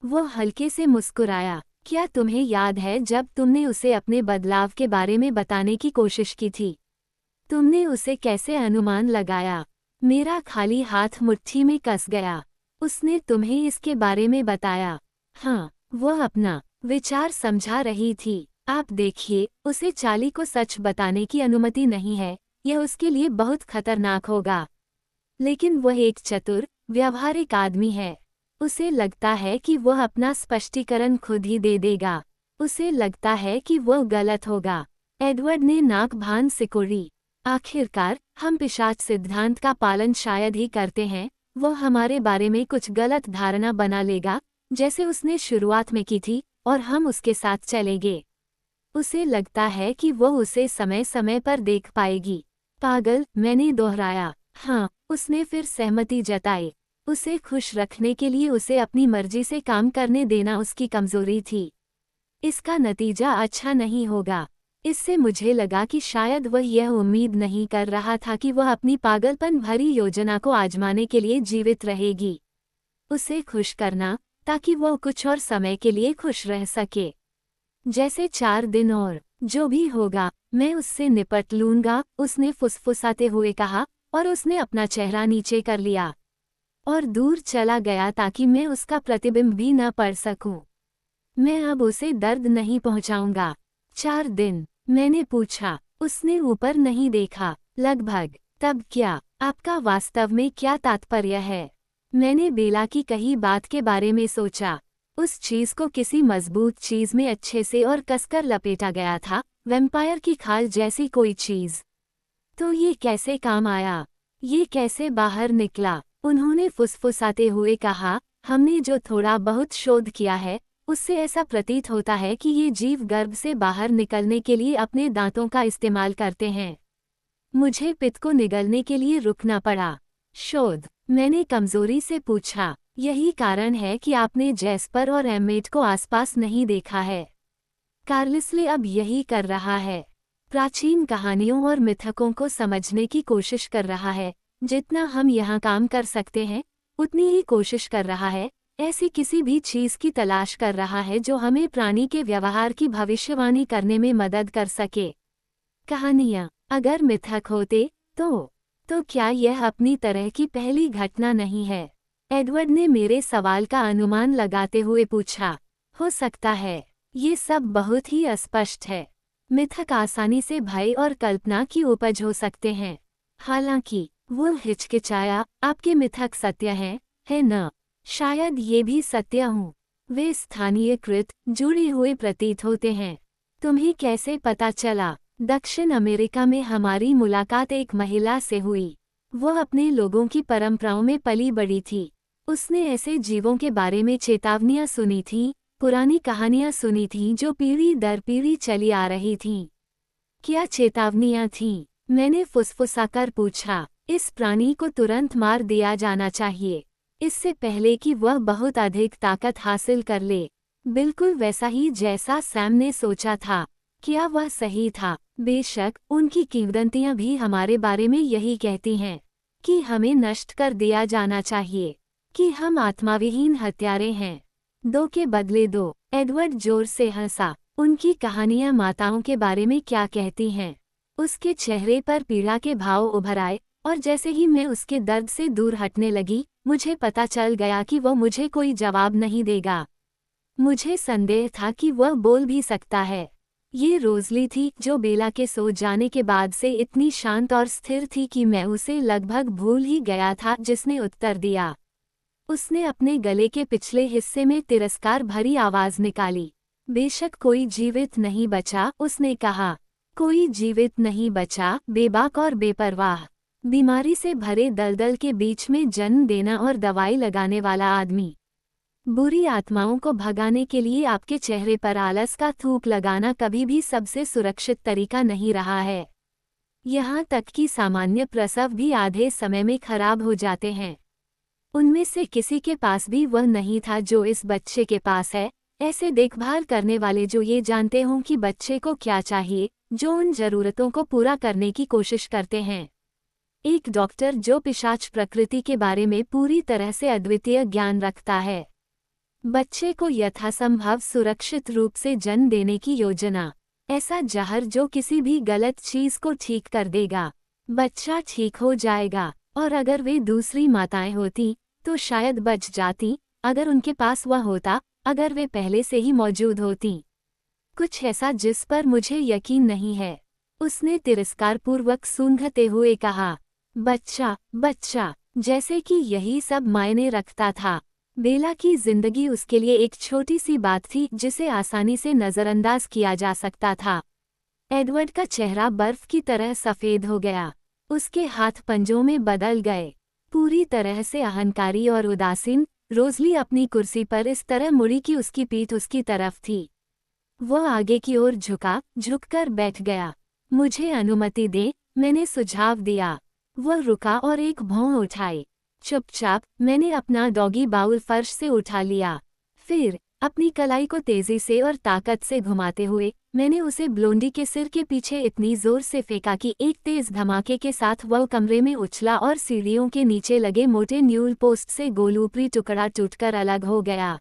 वह हल्के से मुस्कुराया। क्या तुम्हें याद है जब तुमने उसे अपने बदलाव के बारे में बताने की कोशिश की थी? तुमने उसे कैसे अनुमान लगाया? मेरा खाली हाथ मुट्ठी में कस गया। उसने तुम्हें इसके बारे में बताया? हाँ, वह अपना विचार समझा रही थी। आप देखिए, उसे चार्ली को सच बताने की अनुमति नहीं है, यह उसके लिए बहुत खतरनाक होगा। लेकिन वह एक चतुर, व्यावहारिक आदमी है। उसे लगता है कि वह अपना स्पष्टीकरण खुद ही दे देगा। उसे लगता है कि वह गलत होगा। एडवर्ड ने नाक भान सिकोड़ी। आखिरकार, हम पिशाच सिद्धांत का पालन शायद ही करते हैं। वह हमारे बारे में कुछ गलत धारणा बना लेगा, जैसे उसने शुरुआत में की थी, और हम उसके साथ चलेंगे। उसे लगता है कि वो उसे समय समय पर देख पाएगी। पागल, मैंने दोहराया। हाँ, उसने फिर सहमति जताई। उसे खुश रखने के लिए उसे अपनी मर्जी से काम करने देना उसकी कमजोरी थी। इसका नतीजा अच्छा नहीं होगा। इससे मुझे लगा कि शायद वह यह उम्मीद नहीं कर रहा था कि वह अपनी पागलपन भरी योजना को आजमाने के लिए जीवित रहेगी। उसे खुश करना, ताकि वह कुछ और समय के लिए खुश रह सके। जैसे 4 दिन और, जो भी होगा, मैं उससे निपट लूंगा, उसने फुसफुसाते हुए कहा, और उसने अपना चेहरा नीचे कर लिया और दूर चला गया ताकि मैं उसका प्रतिबिंब भी न पढ़ सकूं। मैं अब उसे दर्द नहीं पहुंचाऊंगा। 4 दिन, मैंने पूछा। उसने ऊपर नहीं देखा। लगभग। तब क्या? आपका वास्तव में क्या तात्पर्य है? मैंने बेला की कही बात के बारे में सोचा। उस चीज को किसी मजबूत चीज में अच्छे से और कसकर लपेटा गया था, वैम्पायर की खाल जैसी कोई चीज। तो ये कैसे काम आया? ये कैसे बाहर निकला? उन्होंने फुसफुसाते हुए कहा, हमने जो थोड़ा बहुत शोध किया है, उससे ऐसा प्रतीत होता है कि ये जीव गर्भ से बाहर निकलने के लिए अपने दांतों का इस्तेमाल करते हैं। मुझे पित्त को निगलने के लिए रुकना पड़ा। शोध? मैंने कमजोरी से पूछा। यही कारण है कि आपने जैस्पर और एम्मेट को आसपास नहीं देखा है। कार्लिसले अब यही कर रहा है। प्राचीन कहानियों और मिथकों को समझने की कोशिश कर रहा है। जितना हम यहाँ काम कर सकते हैं, उतनी ही कोशिश कर रहा है। ऐसी किसी भी चीज की तलाश कर रहा है जो हमें प्राणी के व्यवहार की भविष्यवाणी करने में मदद कर सके। कहानियाँ अगर मिथक होते तो क्या यह अपनी तरह की पहली घटना नहीं है? एडवर्ड ने मेरे सवाल का अनुमान लगाते हुए पूछा। हो सकता है। ये सब बहुत ही अस्पष्ट है। मिथक आसानी से भय और कल्पना की उपज हो सकते हैं। हालांकि, वो हिचकिचाया, आपके मिथक सत्य हैं, है न? शायद ये भी सत्य हूँ। वे स्थानीयकृत, जुड़े हुए प्रतीत होते हैं। तुम्हें कैसे पता चला? दक्षिण अमेरिका में हमारी मुलाकात एक महिला से हुई। वह अपने लोगों की परंपराओं में पली बड़ी थी। उसने ऐसे जीवों के बारे में चेतावनियां सुनी थीं, पुरानी कहानियां सुनी थीं जो पीढ़ी दर पीढ़ी चली आ रही थीं। क्या चेतावनियां थीं? मैंने फुसफुसाकर पूछा। इस प्राणी को तुरंत मार दिया जाना चाहिए, इससे पहले कि वह बहुत अधिक ताकत हासिल कर ले। बिल्कुल वैसा ही जैसा सैम ने सोचा था। क्या वह सही था? बेशक, उनकी किंवदंतियां भी हमारे बारे में यही कहती हैं कि हमें नष्ट कर दिया जाना चाहिए, कि हम आत्माविहीन हत्यारे हैं। 2 के बदले 2। एडवर्ड जोर से हंसा। उनकी कहानियां माताओं के बारे में क्या कहती हैं? उसके चेहरे पर पीड़ा के भाव उभर आए, और जैसे ही मैं उसके दर्द से दूर हटने लगी, मुझे पता चल गया कि वह मुझे कोई जवाब नहीं देगा। मुझे संदेह था कि वह बोल भी सकता है। ये रोज़ली थी जो बेला के सो जाने के बाद से इतनी शांत और स्थिर थी कि मैं उसे लगभग भूल ही गया था। जिसने उत्तर दिया। उसने अपने गले के पिछले हिस्से में तिरस्कार भरी आवाज निकाली। बेशक कोई जीवित नहीं बचा, उसने कहा। कोई जीवित नहीं बचा, बेबाक और बेपरवाह, बीमारी से भरे दलदल के बीच में जन्म देना और दवाई लगाने वाला आदमी। बुरी आत्माओं को भगाने के लिए आपके चेहरे पर आलस का थूक लगाना कभी भी सबसे सुरक्षित तरीका नहीं रहा है। यहाँ तक कि सामान्य प्रसव भी आधे समय में खराब हो जाते हैं। उनमें से किसी के पास भी वह नहीं था जो इस बच्चे के पास है, ऐसे देखभाल करने वाले जो ये जानते हों कि बच्चे को क्या चाहिए, जो उन जरूरतों को पूरा करने की कोशिश करते हैं। एक डॉक्टर जो पिशाच प्रकृति के बारे में पूरी तरह से अद्वितीय ज्ञान रखता है। बच्चे को यथासंभव सुरक्षित रूप से जन्म देने की योजना। ऐसा जहर जो किसी भी गलत चीज को ठीक कर देगा। बच्चा ठीक हो जाएगा, और अगर वे दूसरी माताएं होती तो शायद बच जाती, अगर उनके पास वह होता, अगर वे पहले से ही मौजूद होती। कुछ ऐसा जिस पर मुझे यकीन नहीं है, उसने तिरस्कारपूर्वक सूंघते हुए कहा। बच्चा, बच्चा, जैसे कि यही सब मायने रखता था। बेला की जिंदगी उसके लिए एक छोटी सी बात थी जिसे आसानी से नजरअंदाज किया जा सकता था। एडवर्ड का चेहरा बर्फ की तरह सफेद हो गया। उसके हाथ पंजों में बदल गए। पूरी तरह से अहंकारी और उदासीन, रोज़ली अपनी कुर्सी पर इस तरह मुड़ी कि उसकी पीठ उसकी तरफ थी। वह आगे की ओर झुककर बैठ गया। मुझे अनुमति दे, मैंने सुझाव दिया। वह रुका और एक भौं उठाई। चुपचाप मैंने अपना डॉगी बाउल फर्श से उठा लिया। फिर अपनी कलाई को तेजी से और ताकत से घुमाते हुए मैंने उसे ब्लोंडी के सिर के पीछे इतनी जोर से फेंका कि एक तेज धमाके के साथ वह कमरे में उछला और सीढ़ियों के नीचे लगे मोटे न्यूल पोस्ट से गोल ऊपरी टुकड़ा टूटकर अलग हो गया।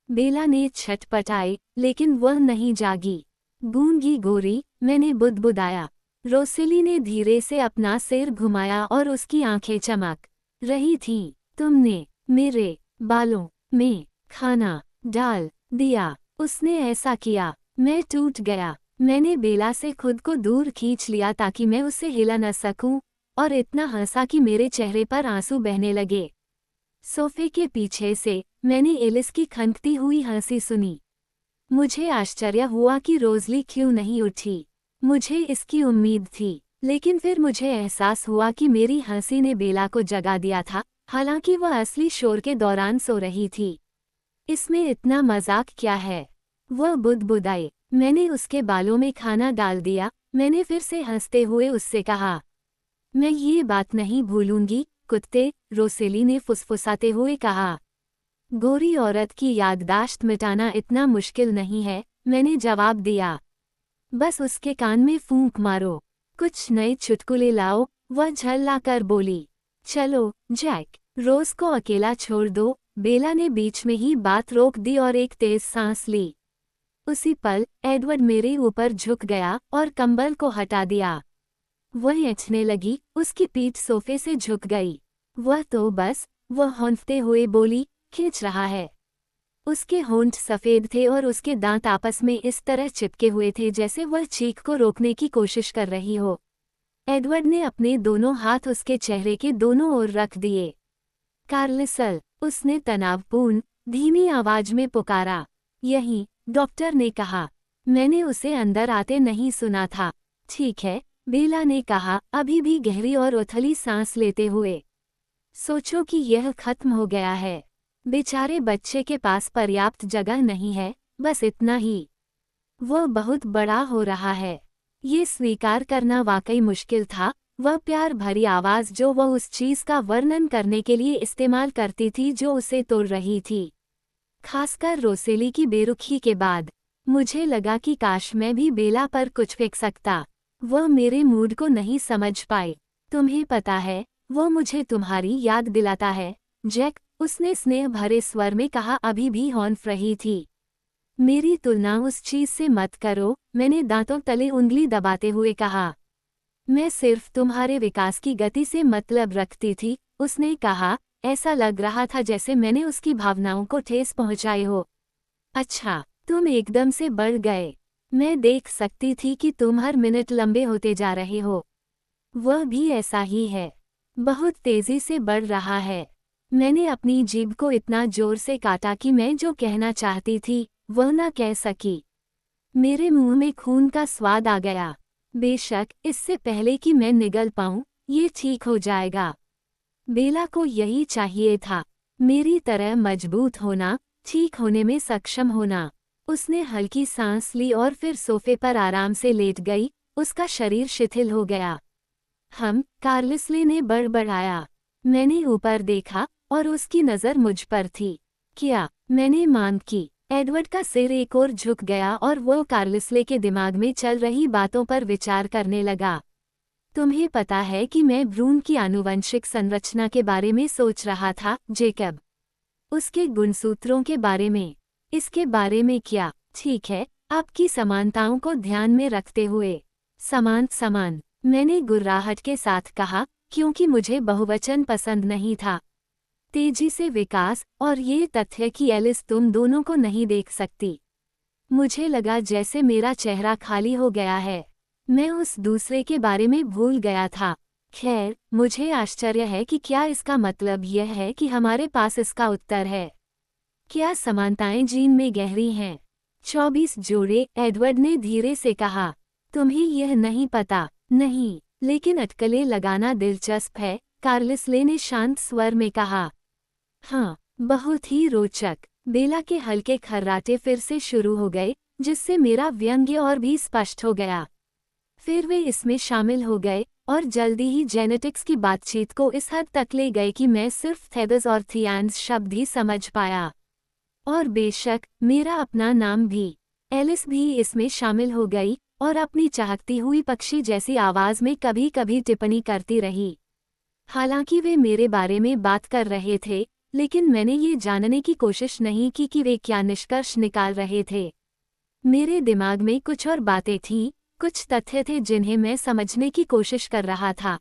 बेला ने छटपटाई, लेकिन वह नहीं जागी। गूंगी गोरी, मैंने बुदबुदाया। रोसेली ने धीरे से अपना सिर घुमाया और उसकी आंखें चमक रही थीं। तुमने मेरे बालों में खाना डाल दिया। उसने ऐसा किया। मैं टूट गया। मैंने बेला से खुद को दूर खींच लिया ताकि मैं उससे हिला न सकूं, और इतना हंसा कि मेरे चेहरे पर आंसू बहने लगे। सोफे के पीछे से मैंने एलिस की खनकती हुई हंसी सुनी। मुझे आश्चर्य हुआ कि रोज़ली क्यों नहीं उठी। मुझे इसकी उम्मीद थी, लेकिन फिर मुझे एहसास हुआ कि मेरी हंसी ने बेला को जगा दिया था, हालांकि वह असली शोर के दौरान सो रही थी। इसमें इतना मजाक क्या है? वह बुदबुदाई। मैंने उसके बालों में खाना डाल दिया। मैंने फिर से हंसते हुए उससे कहा, मैं ये बात नहीं भूलूंगी, कुत्ते, रोसेली ने फुसफुसाते हुए कहा। गोरी औरत की याददाश्त मिटाना इतना मुश्किल नहीं है, मैंने जवाब दिया। बस उसके कान में फूंक मारो। कुछ नए चुटकुले लाओ, वह झल्लाकर बोली। चलो जैक, रोज को अकेला छोड़ दो। बेला ने बीच में ही बात रोक दी और एक तेज सांस ली। उसी पल एडवर्ड मेरे ऊपर झुक गया और कंबल को हटा दिया। वह ऐंठने लगी, उसकी पीठ सोफे से झुक गई। वह तो बस, वह हौंफते हुए बोली, खींच रहा है। उसके होंठ सफ़ेद थे और उसके दांत आपस में इस तरह चिपके हुए थे जैसे वह चीख को रोकने की कोशिश कर रही हो। एडवर्ड ने अपने दोनों हाथ उसके चेहरे के दोनों ओर रख दिए। कार्लिसल, उसने तनावपूर्ण, धीमी आवाज में पुकारा। यही, डॉक्टर ने कहा। मैंने उसे अंदर आते नहीं सुना था। ठीक है, बेला ने कहा, अभी भी गहरी और उथली सांस लेते हुए। सोचो कि यह खत्म हो गया है। बेचारे बच्चे के पास पर्याप्त जगह नहीं है, बस इतना ही। वह बहुत बड़ा हो रहा है। ये स्वीकार करना वाकई मुश्किल था। वह प्यार भरी आवाज़ जो वह उस चीज़ का वर्णन करने के लिए इस्तेमाल करती थी जो उसे तोड़ रही थी। खासकर रोसेली की बेरुखी के बाद। मुझे लगा कि काश मैं भी बेला पर कुछ फेंक सकता। वह मेरे मूड को नहीं समझ पाई। तुम्हें पता है, वो मुझे तुम्हारी याद दिलाता है, जैक, उसने स्नेह भरे स्वर में कहा, अभी भी हौंफ रही थी। मेरी तुलना उस चीज़ से मत करो, मैंने दांतों तले उंगली दबाते हुए कहा। मैं सिर्फ तुम्हारे विकास की गति से मतलब रखती थी, उसने कहा, ऐसा लग रहा था जैसे मैंने उसकी भावनाओं को ठेस पहुंचाई हो। अच्छा, तुम एकदम से बढ़ गए। मैं देख सकती थी कि तुम हर मिनट लंबे होते जा रहे हो। वह भी ऐसा ही है, बहुत तेजी से बढ़ रहा है। मैंने अपनी जीभ को इतना जोर से काटा कि मैं जो कहना चाहती थी वह न कह सकी। मेरे मुंह में खून का स्वाद आ गया। बेशक, इससे पहले कि मैं निगल पाऊं, ये ठीक हो जाएगा। बेला को यही चाहिए था, मेरी तरह मजबूत होना, ठीक होने में सक्षम होना। उसने हल्की सांस ली और फिर सोफे पर आराम से लेट गई। उसका शरीर शिथिल हो गया। कार्लिसले ने बड़बड़ाया। मैंने ऊपर देखा और उसकी नज़र मुझ पर थी। क्या? मैंने मांग की। एडवर्ड का सिर एक ओर झुक गया और वो कार्लिसले के दिमाग में चल रही बातों पर विचार करने लगा। तुम्हें पता है कि मैं भ्रूण की आनुवंशिक संरचना के बारे में सोच रहा था, जेकब। उसके गुणसूत्रों के बारे में। इसके बारे में क्या? ठीक है, आपकी समानताओं को ध्यान में रखते हुए। समान, मैंने गुर्राहट के साथ कहा, क्योंकि मुझे बहुवचन पसंद नहीं था। तेजी से विकास, और ये तथ्य कि एलिस तुम दोनों को नहीं देख सकती। मुझे लगा जैसे मेरा चेहरा खाली हो गया है। मैं उस दूसरे के बारे में भूल गया था। खैर, मुझे आश्चर्य है कि क्या इसका मतलब यह है कि हमारे पास इसका उत्तर है। क्या समानताएं जीन में गहरी हैं? 24 जोड़े, एडवर्ड ने धीरे से कहा। तुम्हें यह नहीं पता? नहीं, लेकिन अटकलें लगाना दिलचस्प है, कार्लिसले ने शांत स्वर में कहा। हाँ, बहुत ही रोचक। बेला के हल्के खर्राटे फिर से शुरू हो गए, जिससे मेरा व्यंग्य और भी स्पष्ट हो गया। फिर वे इसमें शामिल हो गए और जल्दी ही जेनेटिक्स की बातचीत को इस हद तक ले गए कि मैं सिर्फ थेबस और थियांस शब्द ही समझ पाया। और बेशक मेरा अपना नाम भी। एलिस भी इसमें शामिल हो गई और अपनी चहकती हुई पक्षी जैसी आवाज में कभी कभी टिप्पणी करती रही। हालांकि वे मेरे बारे में बात कर रहे थे, लेकिन मैंने ये जानने की कोशिश नहीं की कि वे क्या निष्कर्ष निकाल रहे थे। मेरे दिमाग में कुछ और बातें थीं, कुछ तथ्य थे जिन्हें मैं समझने की कोशिश कर रहा था।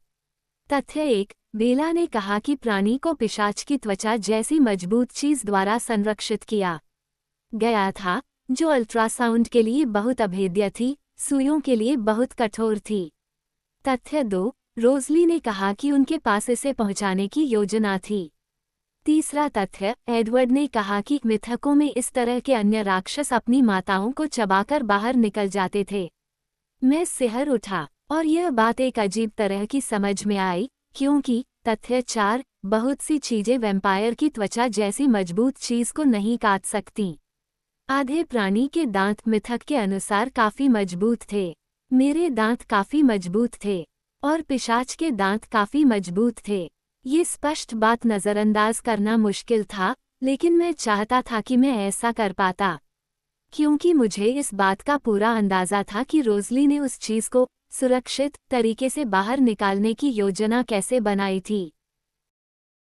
तथ्य 1, बेला ने कहा कि प्राणी को पिशाच की त्वचा जैसी मजबूत चीज द्वारा संरक्षित किया गया था, जो अल्ट्रासाउंड के लिए बहुत अभेद्य थी, सुइयों के लिए बहुत कठोर थी। तथ्य 2, रोजली ने कहा कि उनके पास इसे पहुंचाने की योजना थी। तीसरा तथ्य, एडवर्ड ने कहा कि मिथकों में इस तरह के अन्य राक्षस अपनी माताओं को चबाकर बाहर निकल जाते थे। मैं सिहर उठा और यह बात एक अजीब तरह की समझ में आई, क्योंकि तथ्य 4, बहुत सी चीजें वैम्पायर की त्वचा जैसी मजबूत चीज को नहीं काट सकती। आधे प्राणी के दांत मिथक के अनुसार काफी मजबूत थे। मेरे दांत काफी मजबूत थे और पिशाच के दांत काफी मजबूत थे। ये स्पष्ट बात नजरअंदाज करना मुश्किल था, लेकिन मैं चाहता था कि मैं ऐसा कर पाता, क्योंकि मुझे इस बात का पूरा अंदाजा था कि रोजली ने उस चीज को सुरक्षित तरीके से बाहर निकालने की योजना कैसे बनाई थी।